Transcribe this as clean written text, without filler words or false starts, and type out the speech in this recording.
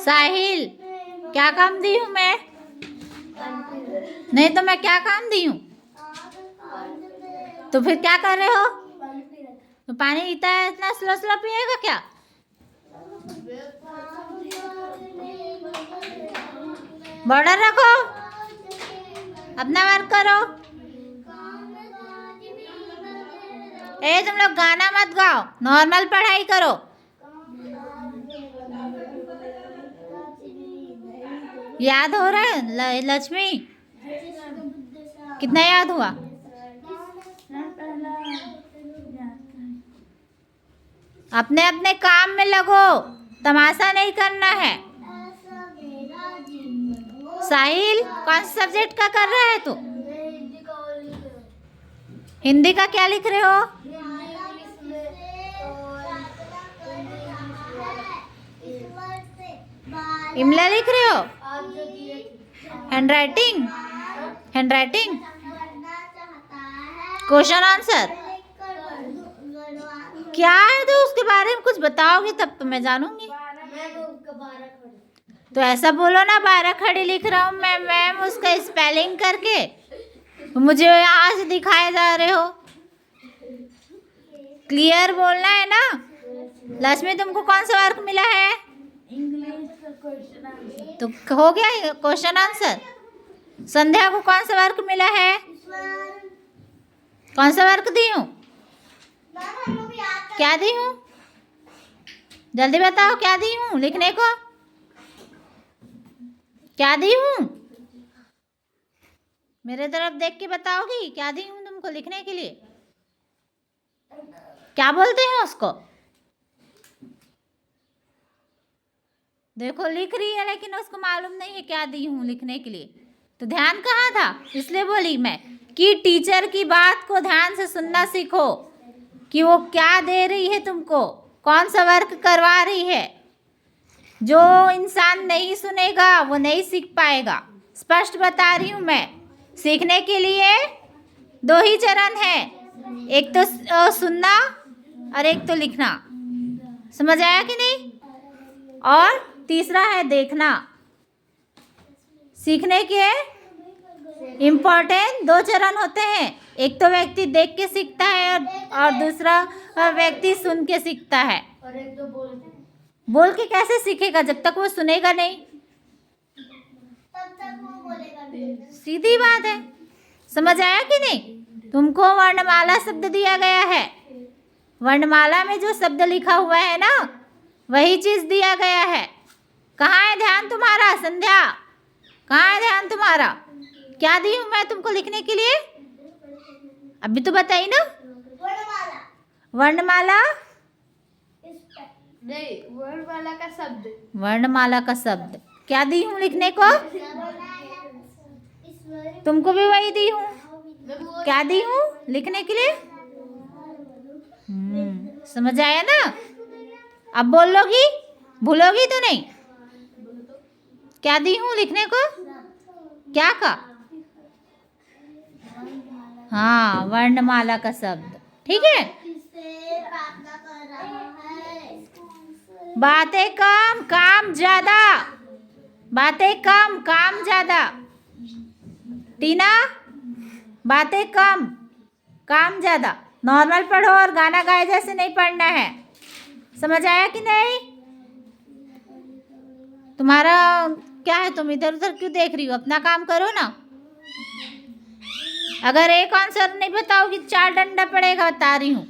साहिल, क्या काम दी हूँ मैं? नहीं तो मैं क्या काम दी हूँ? तो फिर क्या कर रहे हो? तो पानी इतना स्लो स्लो पिएगा क्या? बॉर्डर रखो, अपना वर्क करो। तुम लोग गाना मत गाओ, नॉर्मल पढ़ाई करो। याद हो रहा है लक्ष्मी? कितना याद हुआ? अपने अपने काम में लगो, तमाशा नहीं करना है। साहिल, कौन सा सब्जेक्ट का कर रहा है तू? हिंदी का क्या लिख रहे हो? इमला लिख रहे हो? हैंडराइटिंग? हैंडराइटिंग? क्वेश्चन आंसर क्या है? तो उसके बारे में कुछ बताओगे तब तो मैं जानूंगी। तो ऐसा बोलो ना, 12 खड़ी लिख रहा हूँ मैं मैम, उसका स्पेलिंग करके मुझे यहाँ से दिखाए जा रहे हो। क्लियर बोलना है ना। लक्ष्मी, तुमको कौन सा वर्क मिला है? इंग्लिश का क्वेश्चन आंसर। तो हो गया क्वेश्चन आंसर। संध्या को कौन सा वर्क मिला है? कौन सा वर्क दी हूँ? क्या दी हूँ? जल्दी बताओ, क्या दी हूँ लिखने को? क्या दी हूँ? मेरे तरफ देख के बताओगी क्या दी हूँ तुमको लिखने के लिए? क्या बोलते हैं उसको? देखो लिख रही है लेकिन उसको मालूम नहीं है क्या दी हूँ लिखने के लिए। तो ध्यान कहाँ था? इसलिए बोली मैं कि टीचर की बात को ध्यान से सुनना सीखो कि वो क्या दे रही है तुमको, कौन सा वर्क करवा रही है। जो इंसान नहीं सुनेगा वो नहीं सीख पाएगा। स्पष्ट बता रही हूँ मैं। सीखने के लिए 2 ही चरण है, एक तो सुनना और एक तो लिखना। समझ आया कि नहीं? और तीसरा है देखना। सीखने के इम्पोर्टेंट 2 चरण होते हैं, एक तो व्यक्ति देख के सीखता है और दूसरा व्यक्ति सुन के सीखता है। और एक तो बोल के कैसे सीखेगा जब तक वो सुनेगा नहीं? तब तक वो बोलेगा नहीं। सीधी बात है। समझ आया कि नहीं? तुमको वर्णमाला शब्द दिया गया है, वर्णमाला में जो शब्द लिखा हुआ है ना वही चीज दिया गया है। कहाँ है ध्यान तुम्हारा? संध्या, कहाँ है ध्यान तुम्हारा? क्या दी हूँ मैं तुमको लिखने के लिए? अभी तो बताई ना। वर्णमाला नहीं, वर्णमाला का शब्द। वर्णमाला का शब्द क्या दी हूँ लिखने को? तुमको भी वही दी हूँ। क्या दी हूँ लिखने के लिए? समझ आया ना? अब बोलोगी, भूलोगी तो नहीं? क्या दी हूँ लिखने को? क्या का? हाँ, वर्णमाला का शब्द। ठीक है। बातें कम काम ज्यादा, बातें कम काम ज्यादा। टीना, बातें कम काम ज्यादा। नॉर्मल पढ़ो और गाना गाए जैसे नहीं पढ़ना है। समझ आया कि नहीं? तुम्हारा क्या है, तुम इधर उधर क्यों देख रही हो? अपना काम करो ना। अगर एक आंसर नहीं बताओगी 4 डंडा पड़ेगा, बता रही हूँ।